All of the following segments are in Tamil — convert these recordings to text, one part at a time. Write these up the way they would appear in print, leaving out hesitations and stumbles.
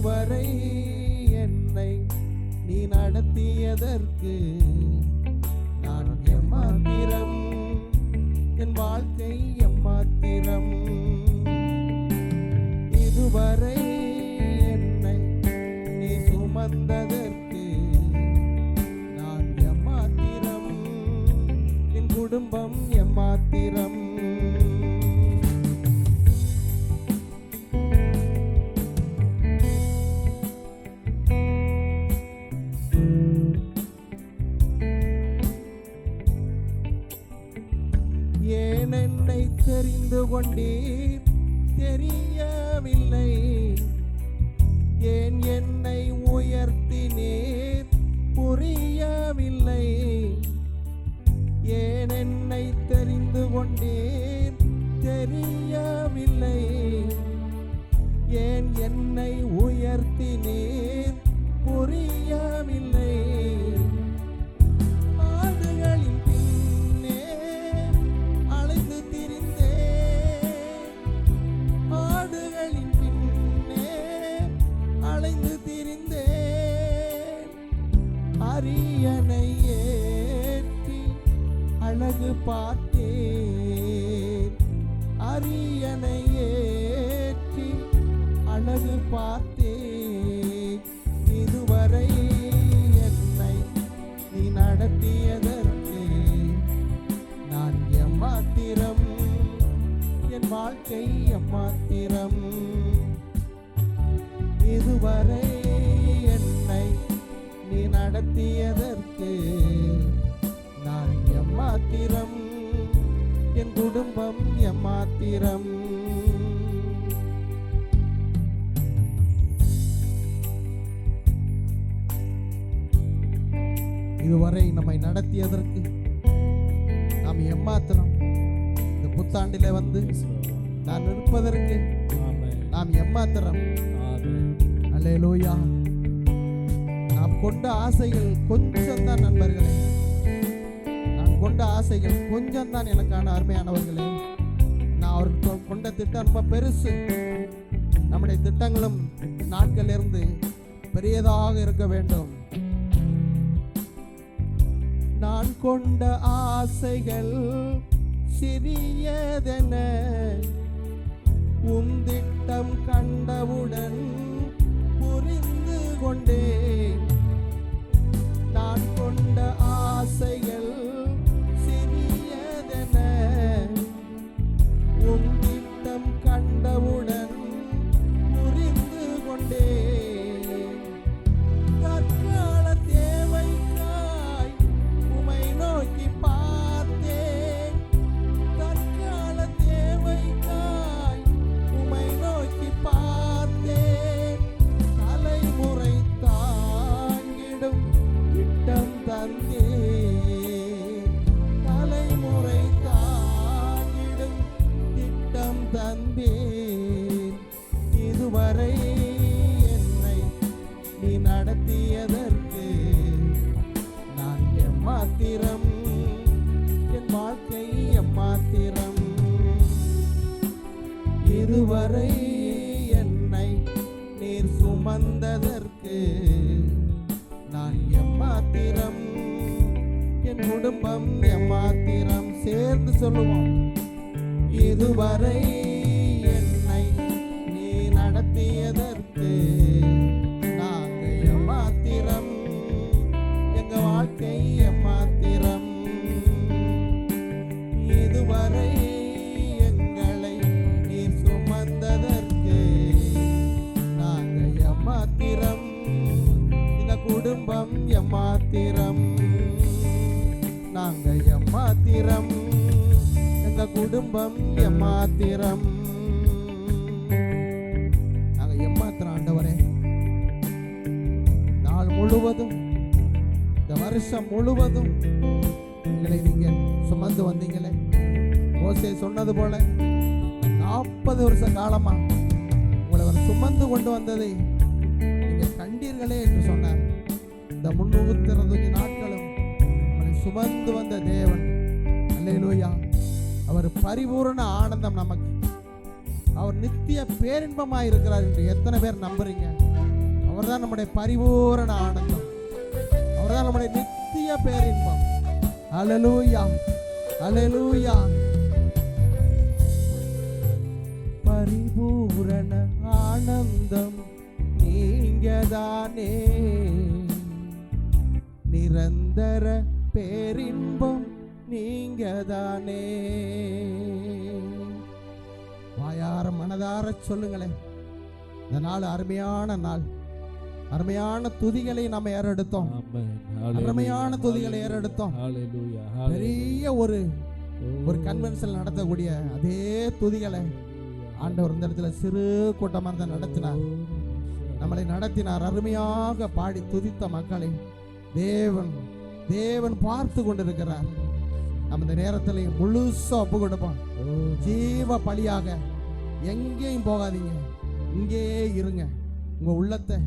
இதுவரை என்னை நீ நடத்தியதற்கு நான் எம்மாத்திரம், என் வாழ்க்கை எம்மாத்திரம். இதுவரை என்னை நீ சுமந்ததற்கு நான் எம்மாத்திரம், என் குடும்பம் எம்மாத்திரம். ஏன் என்னை தெரிந்து கொண்டீர் தெரியவில்லை, ஏன் என்னை உயர்த்தினீர் புரியவில்லை, ஏன் என்னை தெரிந்து கொண்டீர் தெரியவில்லை, ஏன் என்னை உயர்த்தினீர் புரியவில்லை. ஆடுகளின் பின்னே அலைந்து திரிந்தேன், ஆடுகளின் பின்னே அலைந்து திரிந்தேன். அரியணை ஏற்றி அழகு பார்த்தேன், அரியணை ஏற்றி அழகு பார்த்தேன். இதுவரை என்னை நீ நடத்தியதற்கு நான் எம்மாத்திரம், என் வாழ்க்கை எம்மாத்திரம். இதுவரை என்னை நீ நடத்தியதற்கு நான் எம்மாத்திரம், என் குடும்பம் எம்மாத்திரம். இதுவரை நம்மை நடத்தியதற்கு நாம் எம்மாத்திரம். இந்த புத்தாண்டிலே வந்து நான் இருப்பதற்கு நாம் எம்மாத்திரம். அல்லேலூயா. நாம் கொண்ட ஆசைகள் கொஞ்சம் தான் நண்பர்களே, நான் கொண்ட ஆசைகள் கொஞ்சம் தான் எனக்கான அருமையானவர்களே. நான் அவருக்கு கொண்ட திட்டம் ரொம்ப பெருசு. நம்முடைய திட்டங்களும் நாட்களிலிருந்து பெரியதாக இருக்க வேண்டும். நான் கொண்ட ஆசைகள் சிறியதென உம் திட்டம் கண்டவுடன் புரிந்து கொண்டேன். நான் கொண்ட ஆசைகள் சிறியதென உம் திட்டம் கண்டவுடன் புரிந்து கொண்டேன். தற்கால தேவைக்காய் உமை நோக்கி பார்த்தேன், தற்கால தேவைக்காய் உமை நோக்கி பார்த்தேன். தலைமுறை தாங்கிடும் திட்டம் தந்தேன், தலைமுறை தாங்கிடும் திட்டம் தந்தேன். இதுவரை என்னை நீ நடத்தியதற்கு நான் எம்மாத்திரம், என் வாழ்க்கை எம்மாத்திரம். இதுவரை என்னை நீர் சுமந்ததற்கு நான் எம்மாத்திரம், என் குடும்பம் எம்மாத்திரம். சேர்ந்து சொல்லுவோம். இதுவரை என்னை நீ நடத்தியதற்கு நாங்க எம்மாத்திரம், எங்க வாழ்க்கை எம்மாத்திரம். இதுவரை எங்களை நீர் சுமந்ததற்கு நாங்க எம்மாத்திரம், எங்க குடும்பம் எம்மாத்திரம். நாங்க எம்மாத்திரம், எங்க குடும்பம் எம்மாத்திரம். நாங்க எம்மாத்திரம் ஆண்டவரே. நாள் முழுவதும், இந்த வருஷம் முழுவதும் எங்களை நீங்க சுமந்து வந்தீங்களே. மோசே சொன்னது போல 40 வருஷ காலமா உங்களை அவர் சுமந்து கொண்டு வந்ததை நீங்க கண்டீர்களே என்று சொன்னார். இந்த 365 நாட்களும் நம்மளை சுமந்து வந்த தேவன். அல்லேலூயா. அவர் பரிபூரண ஆனந்தம் நமக்கு. அவர் நித்திய பேரின்பமாய் இருக்கிறார் என்று எத்தனை பேர் நம்புறீங்க? அவர்தான் நம்முடைய பரிபூரண ஆனந்தம், அவர்தான் நம்முடைய நித்திய பேரின்பம். அல்லேலூயா, அல்லேலூயா. பரிபூரண ஆனந்தம் நீங்கதானே, நிரந்தர பேரின்பம் நீங்கதானே. வாயார மனதார சொல்லுங்களேன். இந்த நாள் அருமையான நாள், அருமையான துதிகளை நம்ம ஏறெடுத்தோம், அருமையான துதிகளை ஏறெடுத்தோம். பெரிய ஒரு கன்வென்ஷன் நடத்தக்கூடிய அதே துதிகளை ஆண்டவர் இந்த இடத்துல சிறு கூட்டமாக இருந்தால் நடத்தினார், நம்மளை நடத்தினார். அருமையாக பாடி துதித்த மக்களை தேவன் பார்த்து கொண்டிருக்கிறார். நம்ம இந்த நேரத்தில் முழுசா ஒப்பு கொடுப்போம். ஜீவ பலியாக எங்கேயும் போகாதீங்க, இங்கேயே இருங்க. உங்க உள்ளத்தை,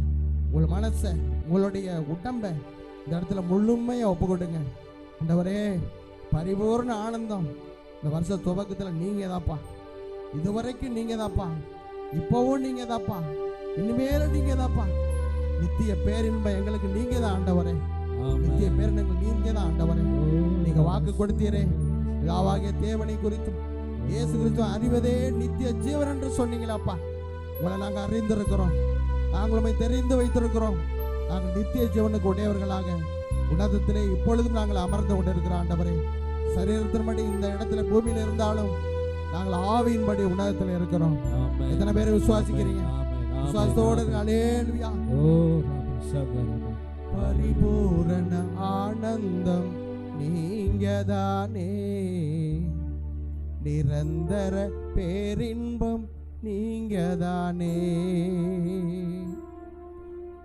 உங்கள் மனசை, உங்களுடைய உடம்பை இந்த இடத்துல முழுமையா ஒப்பு கொடுங்க. ஆண்டவரே, பரிபூர்ண ஆனந்தம் இந்த வருஷ துவக்கத்தில் நீங்க தாப்பா, இதுவரைக்கும் நீங்க தாப்பா, இப்பவும் நீங்க தாப்பா, இனிமேலும் நீங்க தாப்பா. நித்திய பேரின்பம் எங்களுக்கு நீங்க தான் ஆண்டவரே, நித்திய பேரின்பம் நீங்க தான் ஆண்டவரே. நீங்க வாக்கு கொடுத்தீரே, பிதாவாகிய தேவனை குறித்தும் இயேசு கிறிஸ்து அறிவதே நித்திய ஜீவன் என்று சொன்னீங்களாப்பா. உங்களை நாங்கள் அறிந்திருக்கிறோம், நாங்களுமே தெரிந்து வைத்திருக்கிறோம். நாங்கள் நித்திய ஜீவனுக்கு உடையவர்களாக உன்னதத்திலே இப்பொழுதும் நாங்கள் அமர்ந்து கொண்டிருக்கிறோம் ஆண்டவரே. சரீரத்தின்படி இந்த இடத்துல பூமியில் இருந்தாலும் நாங்கள் ஆவியின்படி உன்னதத்தில் இருக்கிறோம். எத்தனை பேரை விசுவாசிக்கிறீங்க? விசுவாசத்தோடு அல்லேலூயா. பரிபூரண ஆனந்தம் நீங்கதானே, நிரந்தர பேரின்பம் நீங்கதானே.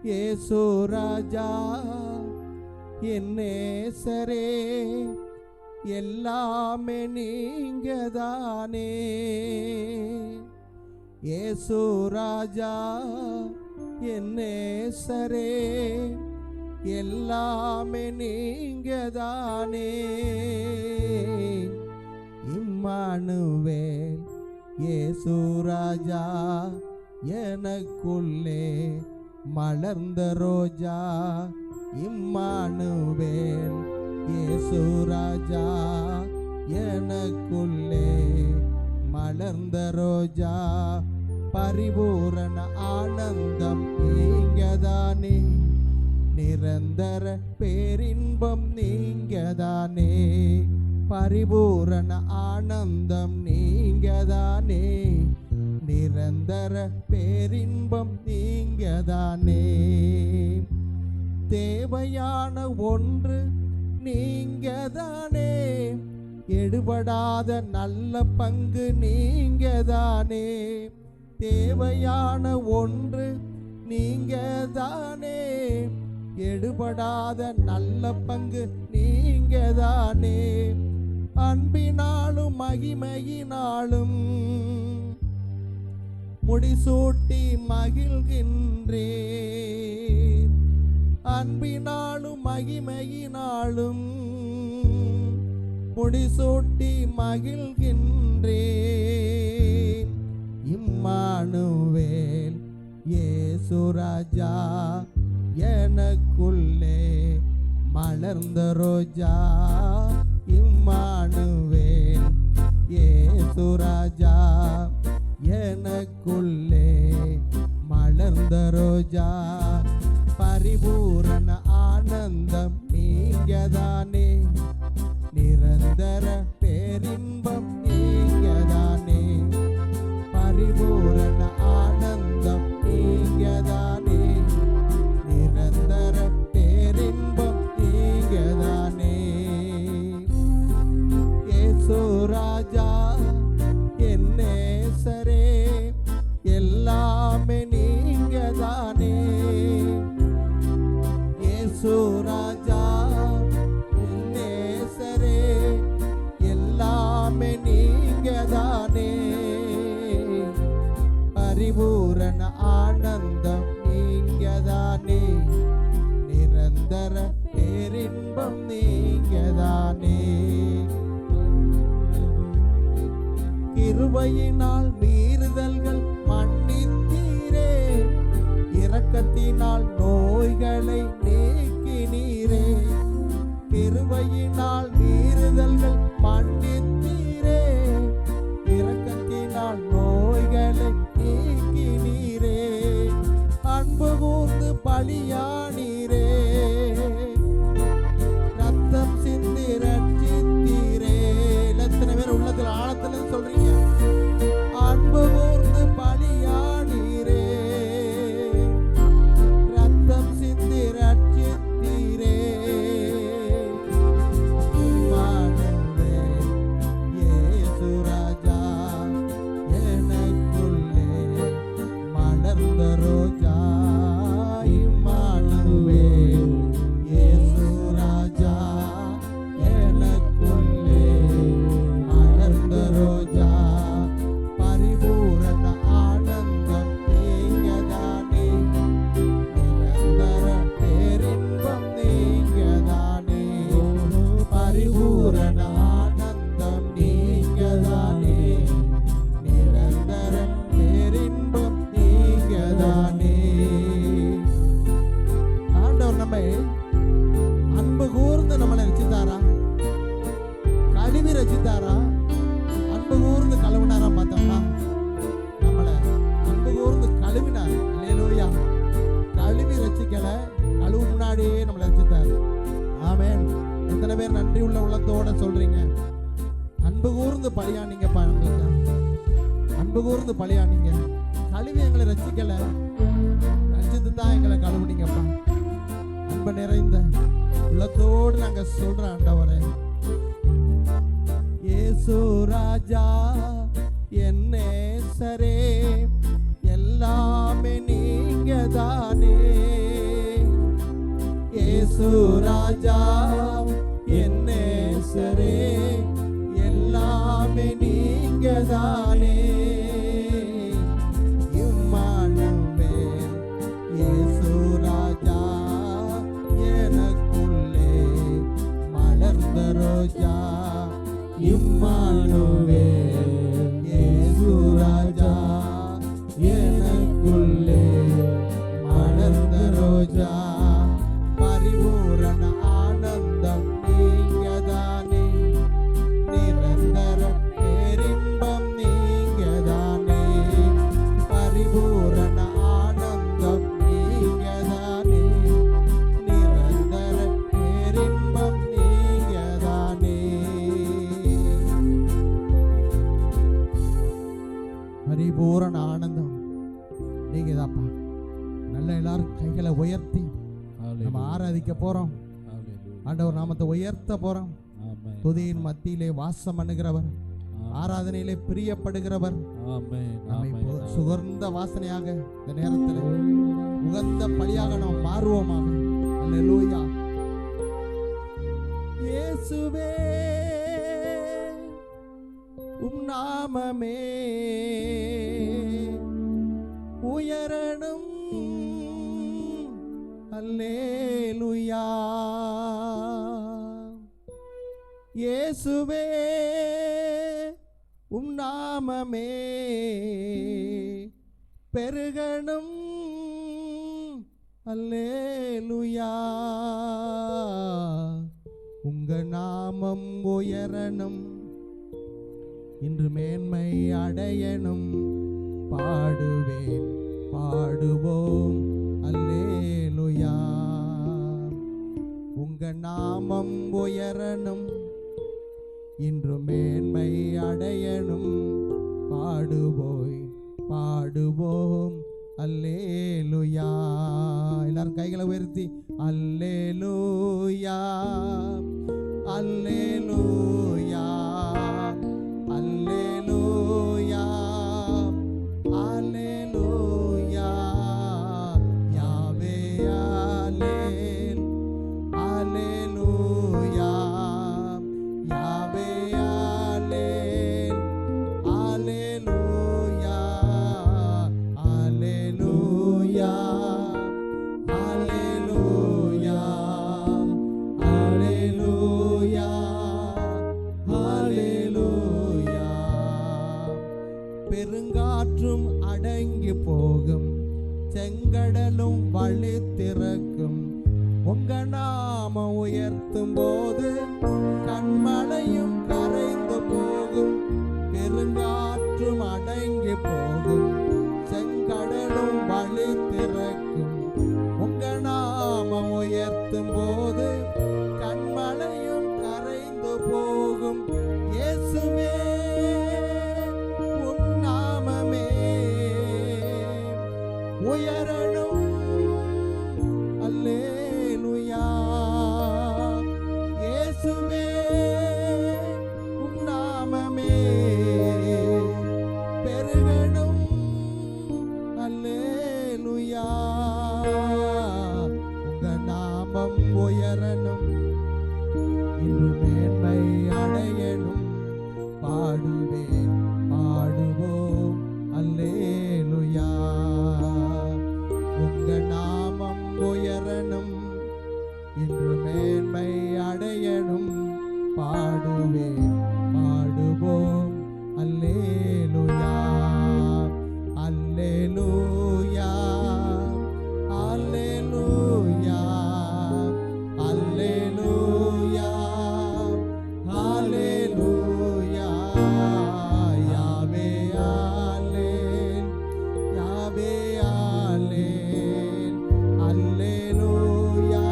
இயேசு ராஜா என் நேசரே, எல்லாமே நீங்கதானே. இயேசு ராஜா என் நேசரே, எல்லாமே நீங்கதானே. இம்மானுவேல் இயேசு ராஜா, எனக்குள்ளே மலர்ந்த ரோஜா. இம்மானுவேல் இயேசு ராஜா, எனக்குள்ளே மலர்ந்த ரோஜா. பரிபூரண ஆனந்தம் நீங்கதானே, நிரந்தர பேரின்பம் நீங்கதானே. பரிபூரண ஆனந்தம் நீங்கதானே, நிரந்தர பேரின்பம் நீங்கதானே. தேவையான ஒன்று நீங்கதானே, எடுபடாத நல்ல பங்கு நீங்கதானே. தேவையான ஒன்று நீங்கதானே, எடுபடாத நல்ல பங்கு நீங்கதானே. அன்பினாலும் மகிமையினாலும் முடிசூட்டி மகிழ்கின்றேன். அன்பினாலும் மகிமையினாலும் முடிசூட்டி மகிழ்கின்றேன். இம்மானுவேல் இயேசு ராஜா, எனக்குள்ளே மலர்ந்த ரோஜா. இம்மானுவேல் இயேசு ராஜா, எனக்குள்ளே மலர்ந்த ரோஜா. பரிபூரண ஆனந்தம் நீங்கதானே, நிரந்தர பேரின்பம் நீங்கதானே. பரிபூரண ஆனந்தம் நீங்கதானே, நிரந்தர பேரின்பம் நீங்கதானே. இயேசு ராஜா என் நேசரே, எல்லாமே நீங்கதானே. இயேசு ராஜா என் நேசரே, எல்லாமே நீங்கதானே. பரிபூரண ஆனந்தம் நீங்கதானே, நிரந்தர பேரின்பம் நீங்கதானே. கிருபையினால் மீறுதல்கள் மன்னித்தீரே, இரக்கத்தினால் இரக்கத்தினால் நோய்களை நீக்கினீரே, கிருபையினால் மீறுதல்கள் மன்னித்தீரே, இரக்கத்தினால் நோய்களை நீக்கினீரே, அன்பு கூர்ந்து பலியானீரே, ரத்தம் சிந்தி ரட்சித்தீரே. எத்தனை பேர் உள்ளத்தில் ஆழத்துல சொல்றீங்க? அன்பு கூர்ந்து பலியானீரே, ரத்தம் சிந்தி ரட்சித்தீரே. இயேசு ராஜா எனக்குள்ளே மலர்ந்த ரோஜா, இம்மானுவேல். இயேசு ராஜா எனக்குள்ளே மலர்ந்த ரோஜா, பரிபூரண ஆனந்தம் நீங்கதானே, நிரந்தர பேரின்பம் நீங்கதானே, பரிபூரண ஆனந்தம் நீங்கதானே, நிரந்தர பேரின்பம் நீங்கதானே. ஆண்டவர் நம்மை அன்பு கூர்ந்து நம்மளை ரசித்தாரா? கழுவி ரசித்தாரா? அன்பு கூர்ந்து கழுவினாரா? பார்த்தோம்னா நம்மளை அன்பு கூர்ந்து கழுவினார். அல்லேலூயா. கழுவி ரசிக்கல, கழுவு முன்னாடியே நம்மளை ரசித்தார். ஆமென். எத்தனை பேர் நன்றி உள்ள உள்ளத்தோட சொல்றீங்க? அன்பு கூர்ந்து பலியானீங்கப்பா. எங்களுக்கு அன்பு கூர்ந்து பலியானீங்க, கழுவி எங்களை ரசிக்கல, ரசித்து தான் எங்களை கழுவுனீங்கப்பா. அன்பு நிறைந்த உள்ளத்தோடு நாங்க சொல்றோம் ஆண்டவரே, இயேசு ராஜா என் நேசரே, எல்லாமே நீங்கதானே, இயேசு ராஜா என் நேசரே, எல்லாமே நீங்கதானே, இம்மானுவேல். இயேசு ராஜா எனக்குள்ளே மலர்ந்த ரோஜா, இம்மானுவேல். இயேசு ராஜா எனக்குள்ளே மலர்ந்த ரோஜா, பரிபூரண ஆனந்தம் நீங்கதானே, நிரந்தர பேரின்பம் நீங்கதானே, பரிபூரண ஆனந்தம் நீங்கதானே, நிரந்தர பேரின்பம் நீங்கதானே. பரிபூரண ஆனந்தம் நீங்கதாப்பா. நல்ல எல்லாரும் கைகளை உயர்த்தி நம்ம ஆராதிக்க போறோம். ஆண்டவர் நாமத்தை உயர்த்த போறோம். துதியின் மத்தியிலே வாசம் பண்ணுகிறவர், ஆராதனையிலே பிரியப்படுகிறவர். நம்மை சுகர்ந்த வாசனையாக இந்த நேரத்தில் உகந்த பலியாக நாம் மாறுவோமாக. அல்லேலூயா. இயேசுவே உம் நாமமே உயரணும். அல்லேலூயா. இயேசுவே உம் நாமமே பெருகணும். அல்லேலூயா. உங்க நாமம் உயரணும், இன்று மேன்மை அடையணும். பாடுவேன் பாடுவோம் அல்லேலூயா. உங்க நாமம் உயரணும், இன்று மேன்மை அடையணும். பாடுவோய் பாடுவோம் அல்லேலூயா. எல்லாரும் கைகளை உயர்த்தி அல்லேலூயா அல்லேலூயா அல்லேலூயா அல்லேலூயா. யாவே அல்லேல் அல்லேலூயா. யாவே அல்லேல் அல்லேலூயா அல்லேலூயா அல்லேலூயா அல்லேலூயா. செங்கடலும் வழி திறக்கும். உங்க நாம உயர்த்தும் போது கண்மலையும் கரைந்து போகும், பெருங்காற்றும் அடங்கி போகும். செங்கடலும் வழி திறக்கும். உங்க நாம உயர்த்தும் போது கண்மலையும் கரைந்து போகும். இயேசுவே உம் நாமமே உயரணும். அல்லேலூயா. இயேசுவே உம் நாமமே பெருகணும். அல்லேலூயா. உங்க நாமம் உயரணும், இன்று மேன்மை அடையணும். பாடுவேன் பாடுவோம் அல்லேலூயா. உங்க நாமம் உயரணும், இன்று மேன்மை அடையணும். பாடுவேன் பாடுவோம் அல்லேலூயா. அல்லேலூயா அல்லேலூயா அல்லேலூயா அல்லேலூயா. யாவே அல்லேல் யாவே அல்லேல். அல்லேலூயா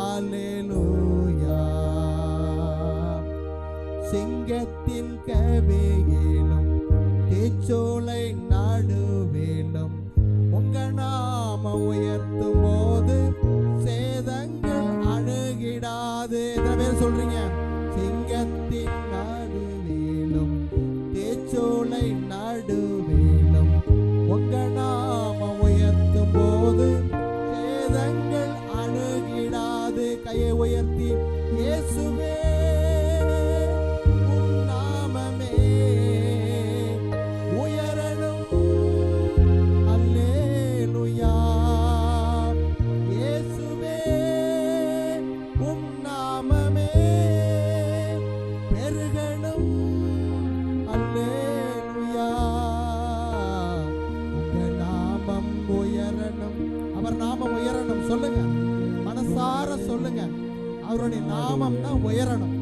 அல்லேலூயா. சிங்கத்தின் கவியிலும் தீச்சோலை நடுவிலும் உங்க நாம உயர்த்தும் போது சேதங்கள் அணுகிடாது. எத்தனை பேர் சொல்றீங்க? சிங்கத்தின் நடுவிலும் தீச்சோலை நடுவிலும் உங்க நாம உயர்த்தும் போது சேதங்கள் அணுகிடாது. கையை உயர்த்தி இயேசுவே உம் நாமமே உயரணும். அல்லேலூயா. இயேசுவே உம் நாமமே பெருகணும். அல்லேலூயா. உங்க நாமம் உயரணும். அவர் நாமம் உயரணும். சொல்லுங்க, மனசார சொல்லுங்க. அவருடைய நாமம் தான் உயரணும்.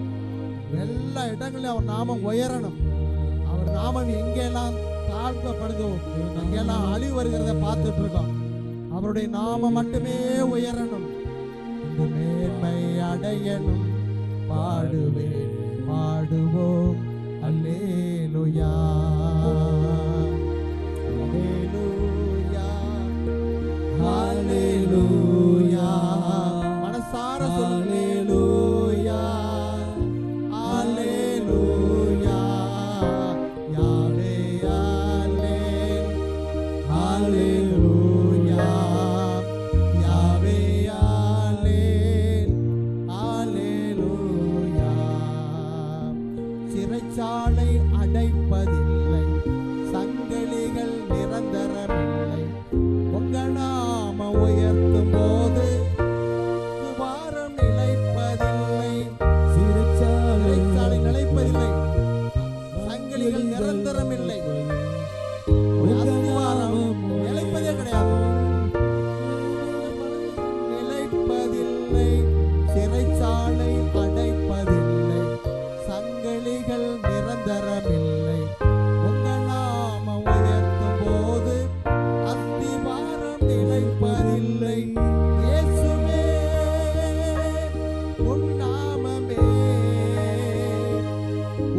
எல்லா இடங்களிலும் அவர் நாமம் உயரணும். அவர் நாமம் எங்கெல்லாம் தாழ்த்தப்படுதோ அங்கெல்லாம் அழிவு வருகிறத பார்த்துட்டு இருக்கோம். அவருடைய நாமம் மட்டுமே உயரணும், இந்த மேன்மை அடையணும். பாடுவேன் பாடுவோம் அல்லேலூயா. அல்லேலூயா அல்லேலூயா. மனசார அல்லேலூயா அல்லேலூயா. யாவே அல்லேல் அல்லேலூயா. யாவே அல்லேல் அல்லேலூயா. சிறைச்சாலை அடைப்பதில்லை, சங்கிலிகள் நிரந்தரமில்லை. உங்க நாம உயர்த்தும் போது துவாரம் நிலைப்பதில்லை. சிறைச்சாலை நிலைப்பதில்லை, சங்கிலிகள் நிரந்தரமில்லை. அஸ்திவாரம் நிலைப்பதே கிடையாது. நிலைப்பதில்லை, சிறைச்சாலை அடைப்பதில்லை, சங்கிலிகள் நிரந்தரமில்லை. உங்க நாம உயர்த்தும் போது அஸ்திவாரம் நிலைப்பதில்லை. இயேசுவே உம் நாமமே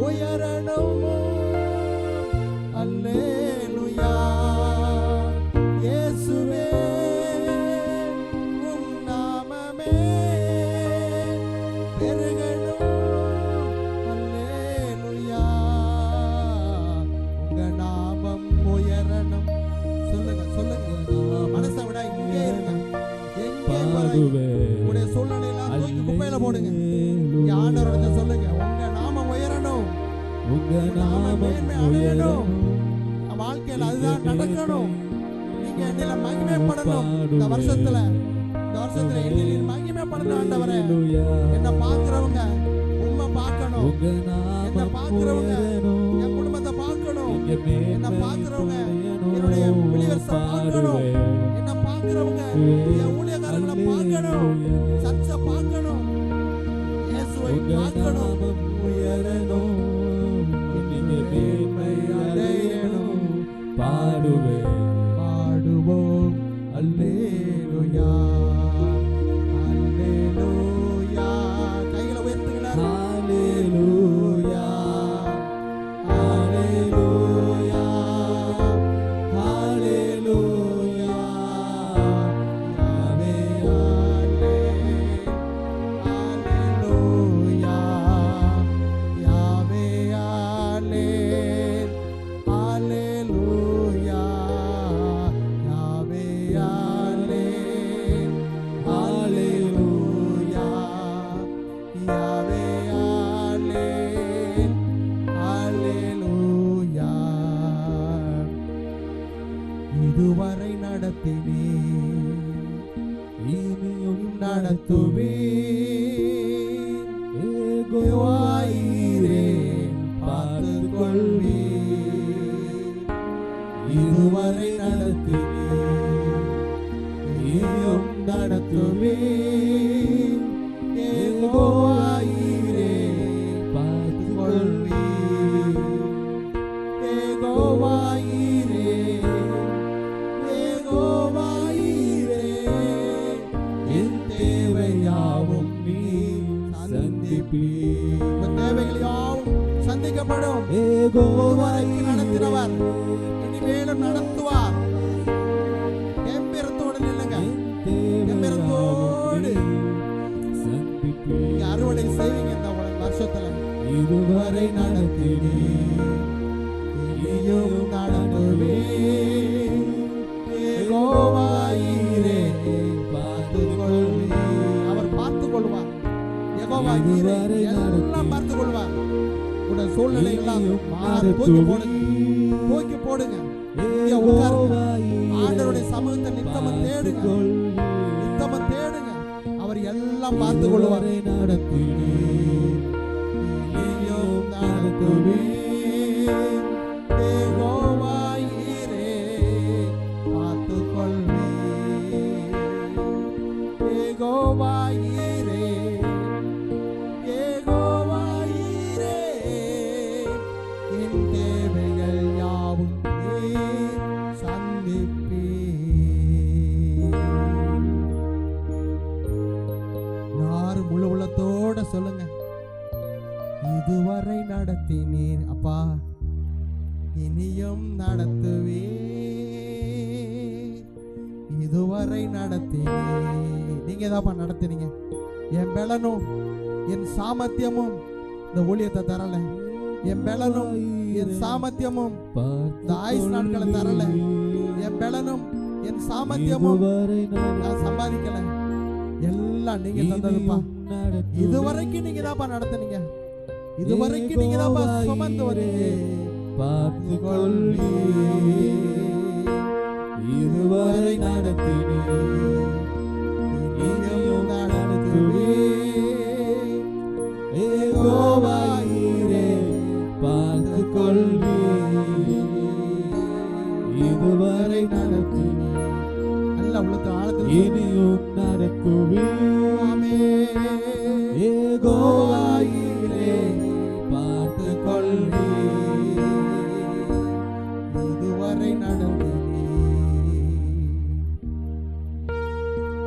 உயரணும். அல்லேலூயா. இயேசுவே உம் நாமமே பெருகணும். அல்லேலூயா. உங்க நாமம் உயரணும். சொல்லுங்க சொல்லுங்க. மனசை விட இங்கே இருங்க. எங்கே உங்களுடைய சூழ்நிலையெல்லாம் தூக்கி குப்பையில போடுங்க. ஆண்டவரிடத்தை சொல்லுங்க, உங்க நாமம் உயரணும், உங்க நாமம் மேன்மை அடையணும். வாழ்க்கையில் அதுதான் நடக்கணும். நீங்க என்னில மகிமைப்படணும். இந்த வருஷத்துல என்னில் மகிமைப்படணும். ஆண்டவரே, என்ன பார்க்கிறவங்க உண்மை பார்க்கணும். என்ன பார்க்கிறவங்க என் குடும்பத்தை பார்க்கணும். என்ன பார்க்கிறவங்க என்னுடைய பிள்ளைகளை பார்க்கணும். என்ன என் ஊழியக்காரர்களை பார்க்கணும், சர்ச்சை பார்க்கணும், இயேசுவை பார்க்கணும், உயரணும், மேன்மை அடையணும். பாடுவோம் அல்லேலூயா, அல்லேலூயா. கைகளை உயர்த்துங்களா? அல்லேலூயா, அல்லேலூயா, அல்லேலூயா. யாவே அல்லேலூயா, யாவே அல்லேலூயா, யாவே அல்லேலூயா, யாவே அல்லேலூயா. இதுவரை நடத்தினே, இனியும் நடத்துவே, ஏகோவாயிரே பார்த்துக் கொள்வே. இதுவரை நடத்தினே, இனியும் நடத்துவே, ஏகோவாயிரே பார்த்துக் கொள்வே. ஏகோவாயிரே, ஏகோவாயிரே, என் தேவையாவும் நீ சந்திப்பீ. உன் தேவைகள் யாவும் சந்திக்கப்படும். ஏகோவாயிரே நடத்தினவர் இனிமேலும் நடத்துவார். கம்பீரத்தோடு நில்லுங்க, கம்பீரத்தோடு நீங்க அறுவடை செய்வீங்க இந்த வருஷத்துல. இதுவரை நடத்தினே, இனியும் நடத்துவே, யெகோவாயிரே பார்த்துக் கொள்வே. அவர் பார்த்துக் கொள்வார். யெகோவாயிரே எல்லாம் பார்த்துக் கொள்வார். உங்கள் சூழ்நிலை எல்லாம் தூக்கி போடுங்க, தூக்கி போடுங்க. ஆண்டவருடைய சமூகத்தை நித்தமும் தேடுங்க, நித்தமும் தேடுங்க. அவர் எல்லாம் பார்த்துக் கொள்வார். நடத்துவே, யெகோவாயிரே பார்த்துக் கொள்வே, யெகோவாயிரே, யெகோவாயிரே, என் தேவைகள் யாவும் சந்திப்பே. யாரும் முழு உள்ளத்தோட சொல்லுங்க, இதுவரை நடத்தினீர் அப்பா, இனியும் நடத்துவே, இதுவரை நடத்தினீர். நீங்க தான்ப்பா நடத்தினீங்க. என் பலனும் என் சாமர்த்தியமும் இந்த ஊழியத்தை தரல, என் பலனும் என் சாமர்த்தியமும் இந்த ஆயுஷ் நாட்களை தரல, என் பலனும் என் சாமர்த்தியமும் நான் சம்பாதிக்கல, எல்லாம் நீங்க தந்ததுப்பா. இதுவரைக்கும் நீங்க தான்ப்பா நடத்துனீங்க, இதுவரைக்கும் நீங்க தான்ப்பா சுமந்து வரீங்க. பார்த்துக் கொள்வே, இதுவரை நடத்தினே, இனியும் நடத்துவே, யெகோவாயிரே பார்த்துக் கொள்வே, இதுவரை நடத்தினே. நல்ல உள்ளத்தை ஆழத்தில் இனியும் நடத்துவே, யெகோவாயிரே பார்த்துக் கொள்வே, இதுவரை நடத்தினே.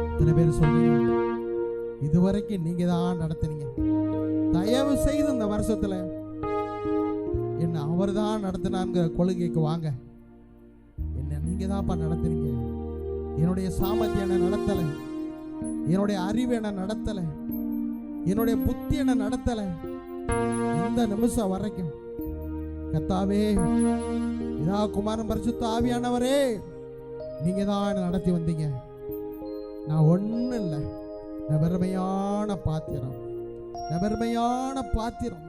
இத்தனை பேர் சொன்னீங்க, இதுவரைக்கும் நீங்க தான் நடத்தினீங்க. தயவு செய்து இந்த வருஷத்துல என்ன அவர் தான் நடத்தினாங்கிற கொள்கைக்கு வாங்க. என்ன நீங்க தான்ப்பா நடத்துறீங்க. என்னுடைய சாமர்த்தியம் என்ன நடத்தல, என்னுடைய அறிவு என்ன நடத்தல, என்னுடைய புத்தி என்ன நடத்தல. இந்த நிமிஷம் வரைக்கும் கர்த்தாவே, இதா குமாரன் பரிசுத்த ஆவியானவரே, நீங்க தான் நடத்தி வந்தீங்க. நான் ஒன்றும் இல்லை, நான் வெறுமையான பாத்திரம், நான் வெறுமையான பாத்திரம்.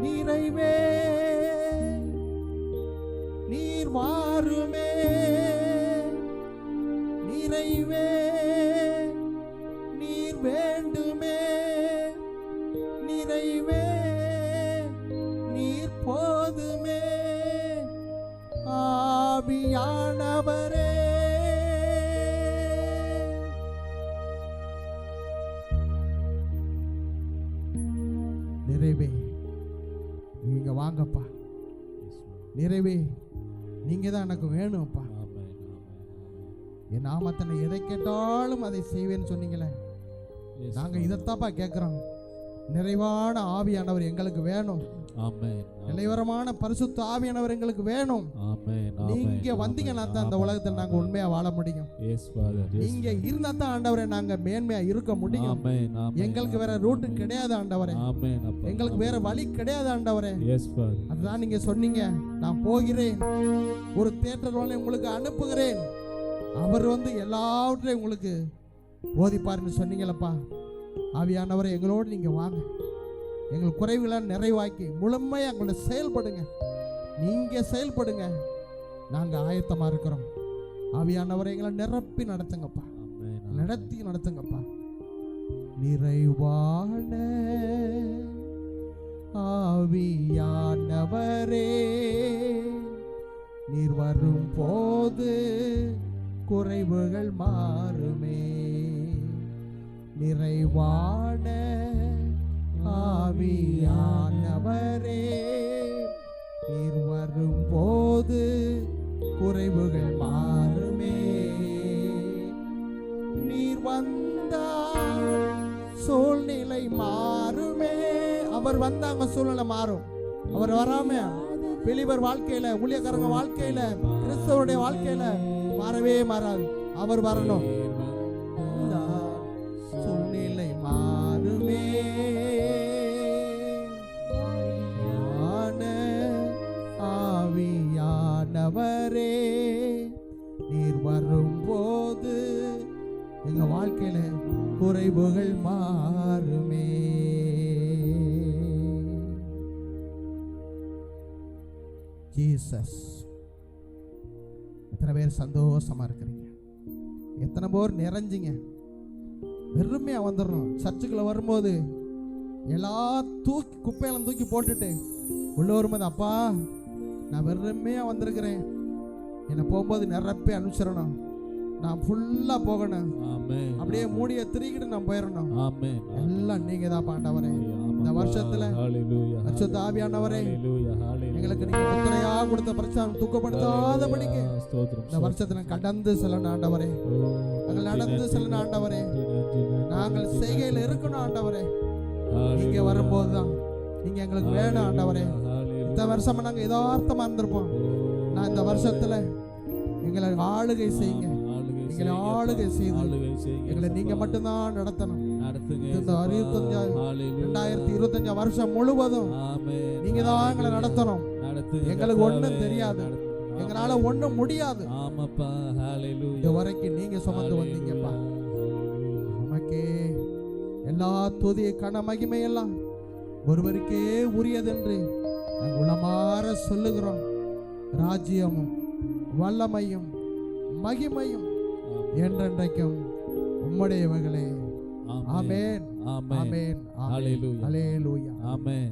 நிறைவே நீர் வாருமே, நிறைவே நீர் வேண்டுமே, நிறைவே நீர் போதுமே. ஆவியானவரே நிறைவே நீங்க தான் எனக்கு வேணும்ப்பா. ஆமென். என் நாமத்தை எதை கேட்டாலும் அதை செய்வேன்னு சொன்னீங்களே, நாங்க இதைத்தாப்பா கேட்கிறோம். நிறைவான ஆவியானவர் எங்களுக்கு வேணும். ஆமென். நிலைவரமான பரிசுத்த ஆவியானவர் எங்களுக்கு வேணும். ஆமென். நீங்க வந்தீங்கன்னா தான் இந்த உலகத்தில் நாங்க உண்மையா வாழ முடியும். Yes father. நீங்க இருந்தா தான் ஆண்டவரே நாங்க மேன்மையா இருக்க முடியும். ஆமென். ஆமென். எங்களுக்கு வேற ரூட் கிடையாது ஆண்டவரே. ஆமென் அப்பா. எங்களுக்கு வேற வழி கிடையாது ஆண்டவரே. Yes father. அதுதான் நீங்க சொன்னீங்க, நான் போகிறேன், ஒரு தேற்றர்வாளை உங்களுக்கு அனுப்புகிறேன், அவர் வந்து எல்லாவற்றையும் உங்களுக்கு போதிப்பாருன்னு சொன்னீங்களப்பா. ஆவியானவரை எங்களோடு நீங்க வாங்க, எங்கள் குறைவுகளை நிறைவாக்கி முழுமையாக எங்களோட செயல்படுங்க. நீங்க செயல்படுங்க, நாங்க ஆயத்தமா இருக்கிறோம். ஆவியானவரை எங்களை நிரப்பி நடத்துங்கப்பா, நடத்தி நடத்துங்கப்பா. நிறைவான ஆவியானவரே, நீர் வரும் போது குறைவுகள் மாறுமே. நிறைவான ஆவியானவரே, நீர் வரும் போது குறைவுகள் மாறுமே. நீர் வந்தால் சூழ்நிலை மாறுமே. அவர் வந்தாங்க சூழ்நிலை மாறும். அவர் வராம வெளிவர் வாழ்க்கையில, ஊழியக்காரங்க வாழ்க்கையில, கிறிஸ்தவருடைய வாழ்க்கையில மாறவே மாறாது. அவர் வரணும். சூழ்நிலை மாறுமே. ஆவியானவரே, நீர் வரும்போது எங்க வாழ்க்கையில குறைவுகள் மாறுமே. ஜீசஸ். எத்தனை பேர் சந்தோஷமா இருக்கிறீங்க? எத்தனை பேர் நிறைஞ்சிங்க? வெறுமையா வந்துடணும். சர்ச்சுக்குள்ள வரும்போது எல்லா குப்பையெல்லாம் தூக்கி போட்டுட்டு உள்ள வரும்போது, அப்பா நான் வெறுமையா வந்திருக்கிறேன், என்னை போகும்போது நிரப்பி அனுப்பிச்சிடணும், நான் ஃபுல்லா போகணும், அப்படியே மூடிய திருக்கிட்டு நான் போயிடணும். எல்லாம் நீங்க தான் ஆண்டவரே. இந்த வருஷத்துல பரிசுத்த ஆவியானவரே, எங்களுக்கு நீங்க முத்திரையா கொடுத்த பிரச்சனை துக்கப்படுத்தாதபடிக்கு இந்த வருஷத்துல கடந்து செல்லணும் ஆண்டவரே. நாங்கள் நடந்து செல்லணும் ஆண்டவரே. நாங்கள் செய்கையில் இருக்கணும் ஆண்டவரே. நீங்க வரும்போதுதான் நீங்க எங்களுக்கு வேணும் ஆண்டவரே. இந்த வருஷமா நாங்க யதார்த்தமா இருந்திருப்போம். நான் இந்த வருஷத்துல எங்களை ஆளுகை செய்யுங்க, எங்களை ஆளுகை செய்து எங்களை நீங்க மட்டும்தான் நடத்தணும். 2025 வருஷம் முழுவதும் நீங்க தான் எங்களை நடத்தணும். எங்களுக்கு ஒண்ணும் தெரியாது, எங்களால ஒண்ணும் முடியாது. இது வரைக்கும் நீங்க சுமந்து வந்தீங்கப்பா. உமக்கே எல்லா துதி கன மகிமை எல்லாம் ஒருவருக்கே உரியதென்று நாங்கள் உளமாற சொல்லுகிறோம். ராஜ்யமும் வல்லமையும் மகிமையும் என்றென்றைக்கும் உம்முடையவர்களே. ஆமென். ஆமென். ஹல்லேலூயா. ஆமென்.